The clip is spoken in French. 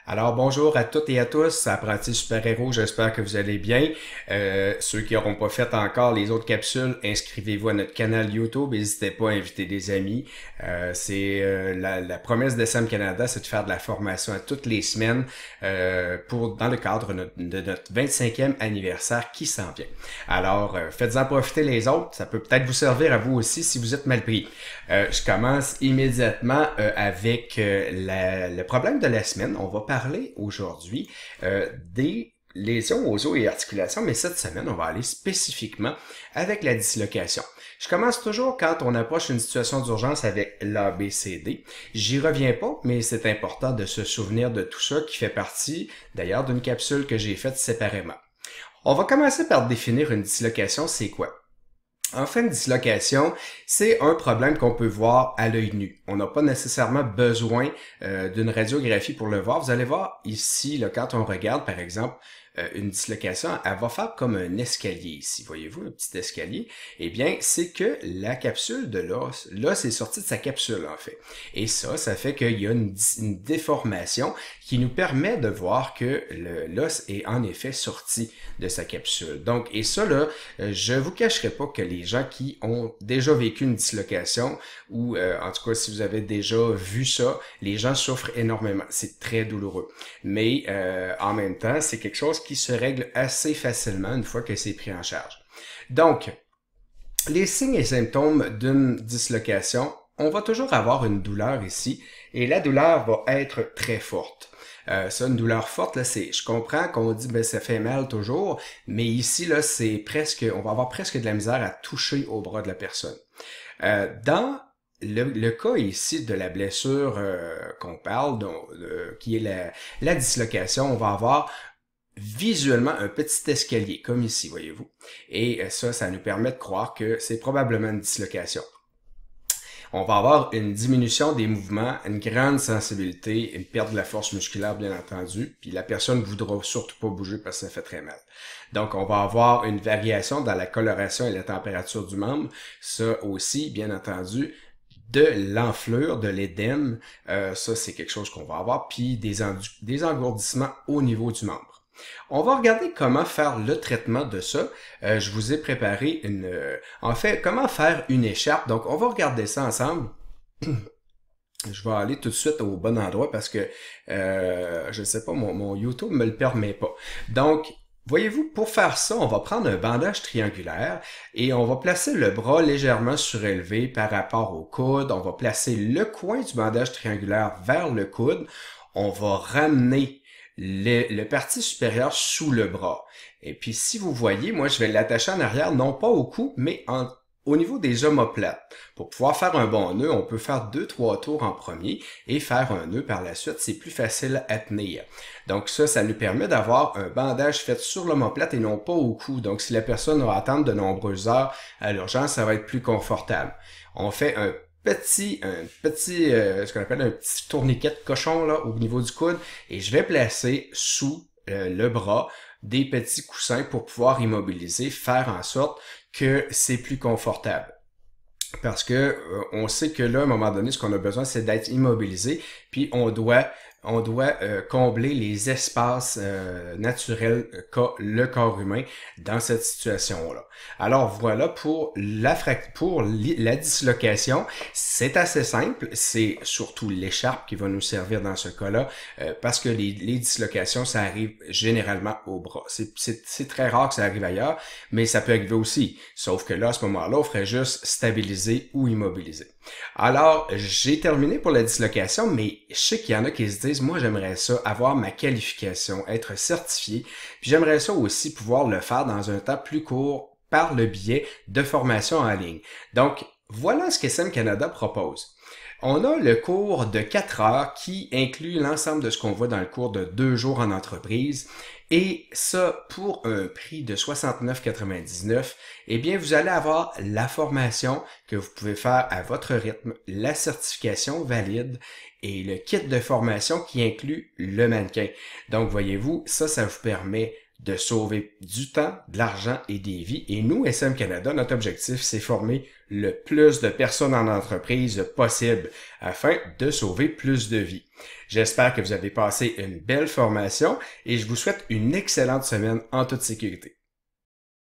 Alors bonjour à toutes et à tous, apprentis super-héros, j'espère que vous allez bien. Ceux qui n'auront pas fait encore les autres capsules, inscrivez-vous à notre canal YouTube, n'hésitez pas à inviter des amis. La promesse de Sam Canada, c'est de faire de la formation à toutes les semaines dans le cadre de notre 25e anniversaire qui s'en vient. Alors faites-en profiter les autres, ça peut peut-être vous servir à vous aussi si vous êtes mal pris. Je commence immédiatement avec le problème de la semaine. On va parler aujourd'hui des lésions aux os et articulations, mais cette semaine, on va aller spécifiquement avec la dislocation. Je commence toujours quand on approche une situation d'urgence avec l'ABCD. J'y reviens pas, mais c'est important de se souvenir de tout ça qui fait partie, d'ailleurs, d'une capsule que j'ai faite séparément. On va commencer par définir une dislocation, c'est quoi? En fait, une dislocation, c'est un problème qu'on peut voir à l'œil nu. On n'a pas nécessairement besoin d'une radiographie pour le voir. Vous allez voir ici, là, quand on regarde, par exemple, une dislocation, elle va faire comme un escalier ici. Voyez-vous, un petit escalier? Eh bien, c'est que la capsule de l'os est sortie de sa capsule, en fait. Et ça fait qu'il y a une déformation qui nous permet de voir que l'os est en effet sorti de sa capsule. Donc, et ça, là, je vous cacherai pas que les gens qui ont déjà vécu une dislocation, ou en tout cas, si vous avez déjà vu ça, les gens souffrent énormément. C'est très douloureux. Mais en même temps, c'est quelque chose qui se règle assez facilement une fois que c'est pris en charge. Donc, les signes et symptômes d'une dislocation, on va toujours avoir une douleur ici, et la douleur va être très forte. Ça, une douleur forte, là, je comprends qu'on dit, ben, ça fait mal toujours, mais ici, là, on va avoir presque de la misère à toucher au bras de la personne. Dans le cas ici de la blessure qu'on parle, qui est la dislocation, on va avoir visuellement un petit escalier, comme ici, voyez-vous. Et ça nous permet de croire que c'est probablement une dislocation. On va avoir une diminution des mouvements, une grande sensibilité, une perte de la force musculaire, bien entendu, puis la personne ne voudra surtout pas bouger parce que ça fait très mal. Donc, on va avoir une variation dans la coloration et la température du membre. Ça aussi, bien entendu, de l'enflure, de l'édème, ça c'est quelque chose qu'on va avoir, puis des engourdissements au niveau du membre. On va regarder comment faire le traitement de ça. Je vous ai préparé comment faire une écharpe. Donc, on va regarder ça ensemble. Je vais aller tout de suite au bon endroit parce que, je sais pas, mon YouTube me le permet pas. Donc, voyez-vous, pour faire ça, on va prendre un bandage triangulaire et on va placer le bras légèrement surélevé par rapport au coude. On va placer le coin du bandage triangulaire vers le coude. On va ramener le partie supérieure sous le bras. Et puis, si vous voyez, moi, je vais l'attacher en arrière, non pas au cou, mais au niveau des omoplates. Pour pouvoir faire un bon nœud, on peut faire 2-3 tours en premier et faire un nœud par la suite. C'est plus facile à tenir. Donc ça nous permet d'avoir un bandage fait sur l'omoplate et non pas au cou. Donc si la personne va attendre de nombreuses heures à l'urgence, ça va être plus confortable. On fait ce qu'on appelle un petit tourniquet de cochon là au niveau du coude et je vais placer sous le bras des petits coussins pour pouvoir immobiliser, faire en sorte que c'est plus confortable. Parce que on sait que là, à un moment donné, ce qu'on a besoin, c'est d'être immobilisé, puis on doit combler les espaces naturels qu'a le corps humain dans cette situation-là. Alors voilà pour la dislocation. C'est assez simple. C'est surtout l'écharpe qui va nous servir dans ce cas-là parce que les dislocations, ça arrive généralement au bras. C'est très rare que ça arrive ailleurs, mais ça peut arriver aussi. Sauf que là, à ce moment-là, on ferait juste stabiliser ou immobiliser. Alors, j'ai terminé pour la dislocation, mais je sais qu'il y en a qui se disent, moi j'aimerais ça, avoir ma qualification, être certifié, puis j'aimerais ça aussi pouvoir le faire dans un temps plus court par le biais de formation en ligne. Donc, voilà ce que SM Canada propose. On a le cours de 4 heures qui inclut l'ensemble de ce qu'on voit dans le cours de 2 jours en entreprise. Et ça, pour un prix de 69,99, eh bien, vous allez avoir la formation que vous pouvez faire à votre rythme, la certification valide et le kit de formation qui inclut le mannequin. Donc, voyez-vous, ça vous permet de sauver du temps, de l'argent et des vies. Et nous, SM Canada, notre objectif, c'est former le plus de personnes en entreprise possible afin de sauver plus de vies. J'espère que vous avez passé une belle formation et je vous souhaite une excellente semaine en toute sécurité.